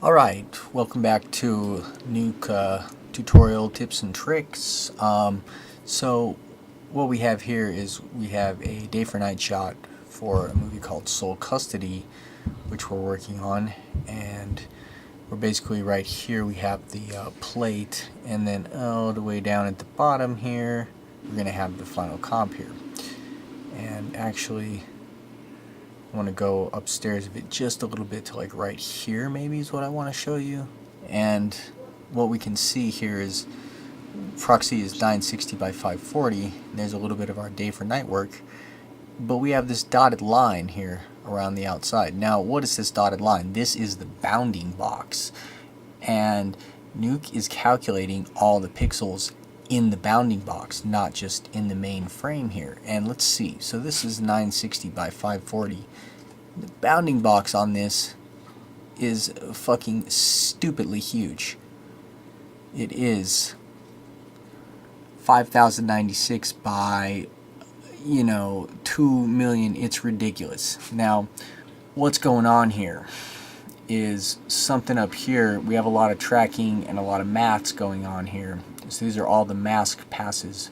Alright, welcome back to Nuke tutorial tips and tricks. So what we have here is we have a day for night shot for a movie called Sole Custody, which we're working on, and we're basically right here. We have the plate, and then all the way down at the bottom here we're going to have the final comp here. And actually I want to go upstairs a bit, just a little bit, to like right here maybe is what I want to show you. And what we can see here is proxy is 960 by 540. There's a little bit of our day for night work, but we have this dotted line here around the outside. Now what is this dotted line? This is the bounding box, and Nuke is calculating all the pixels in the bounding box, not just in the main frame here. And let's see, so this is 960 by 540. The bounding box on this is fucking stupidly huge. It is 5096 by 2 million. It's ridiculous. Now what's going on here is something up here. We have a lot of tracking and a lot of maths going on here. So these are all the mask passes,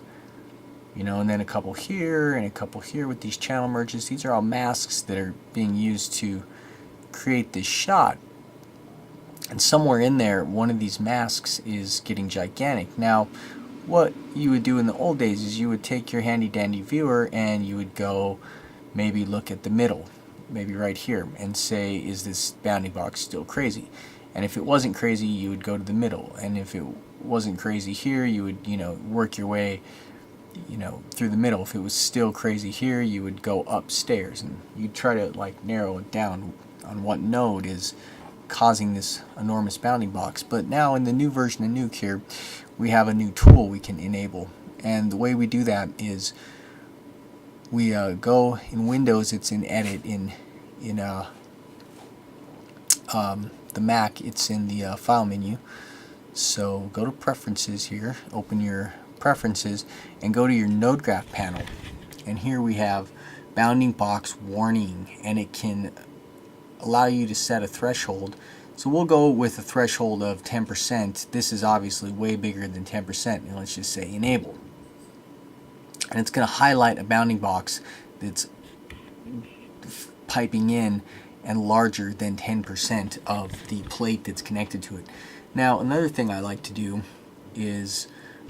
and then a couple here and a couple here with these channel merges. These are all masks that are being used to create this shot. And somewhere in there, one of these masks is getting gigantic. Now, what you would do in the old days is you would take your handy dandy viewer and you would go maybe look at the middle, maybe right here, and say, is this bounding box still crazy? And if it wasn't crazy, you would go to the middle. And if it wasn't crazy here, you would work your way through the middle. If it was still crazy here, you would go upstairs, and you'd try to narrow it down on what node is causing this enormous bounding box. But now in the new version of Nuke here, we have a new tool we can enable, and the way we do that is we go in Windows. It's in Edit. In the Mac, it's in the File menu. So go to Preferences here, open your Preferences, and go to your Node Graph panel. And here we have Bounding Box Warning, and it can allow you to set a threshold. So we'll go with a threshold of 10%. This is obviously way bigger than 10%, and let's just say Enable. And it's going to highlight a bounding box that's piping in and larger than 10% of the plate that's connected to it. Now another thing I like to do is,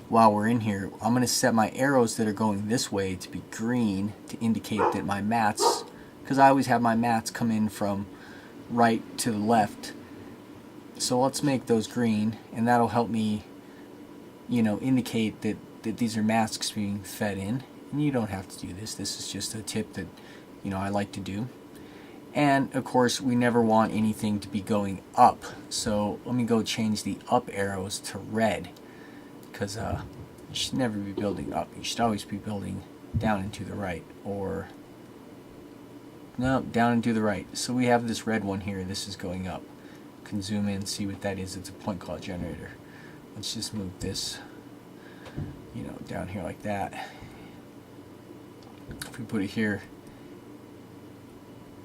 while we're in here, I'm going to set my arrows that are going this way to be green to indicate that my mats, because I always have my mats come in from right to the left. So let's make those green, and that'll help me indicate that these are masks being fed in. And you don't have to do this. This is just a tip that I like to do. And of course we never want anything to be going up, so let me go change the up arrows to red, because you should never be building up. You should always be building down and to the right, or no, down and to the right. So we have this red one here. This is going up. You can zoom in and see what that is. It's a point cloud generator. Let's just move this down here like that. If we put it here,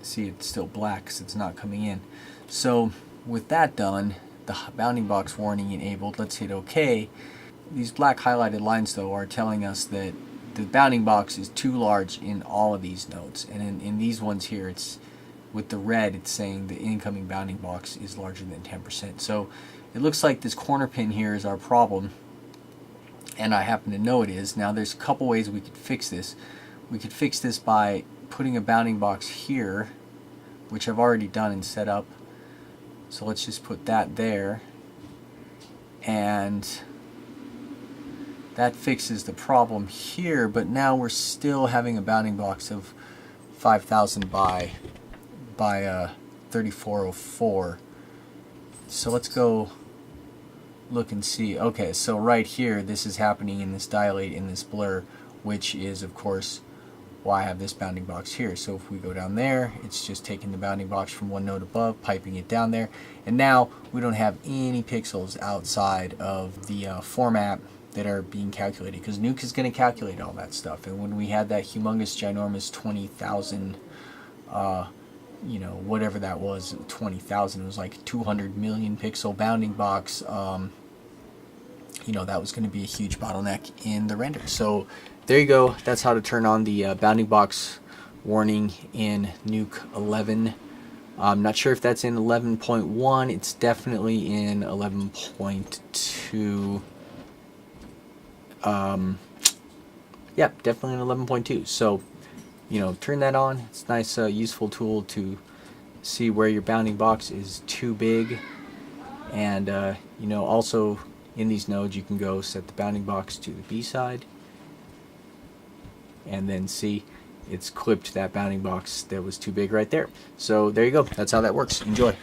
see, it's still black because it's not coming in. So with that done, the bounding box warning enabled, let's hit OK. These black highlighted lines though are telling us that the bounding box is too large in all of these nodes, and in these ones here, it's with the red, it's saying the incoming bounding box is larger than 10%. So it looks like this corner pin here is our problem, and I happen to know it is. Now there's a couple ways we could fix this. We could fix this by putting a bounding box here, which I've already done and set up. So let's just put that there, and that fixes the problem here. But now we're still having a bounding box of 5000 by 3404. So let's go look and see. Okay, so right here, this is happening in this dilate, in this blur, which is of course why I have this bounding box here. So if we go down there, it's just taking the bounding box from one node above, piping it down there, and now we don't have any pixels outside of the format that are being calculated, because Nuke is going to calculate all that stuff. And when we had that humongous ginormous 20,000 you know, whatever that was, 20,000, it was like 200 million pixel bounding box. You know, that was going to be a huge bottleneck in the render. So there you go. That's how to turn on the bounding box warning in Nuke 11. I'm not sure if that's in 11.1. It's definitely in 11.2. Yep, definitely in 11.2. So, you know, turn that on. It's a nice, useful tool to see where your bounding box is too big. And, you know, also in these nodes, you can go set the bounding box to the B side. And then see, it's clipped that bounding box that was too big right there. So there you go. That's how that works. Enjoy.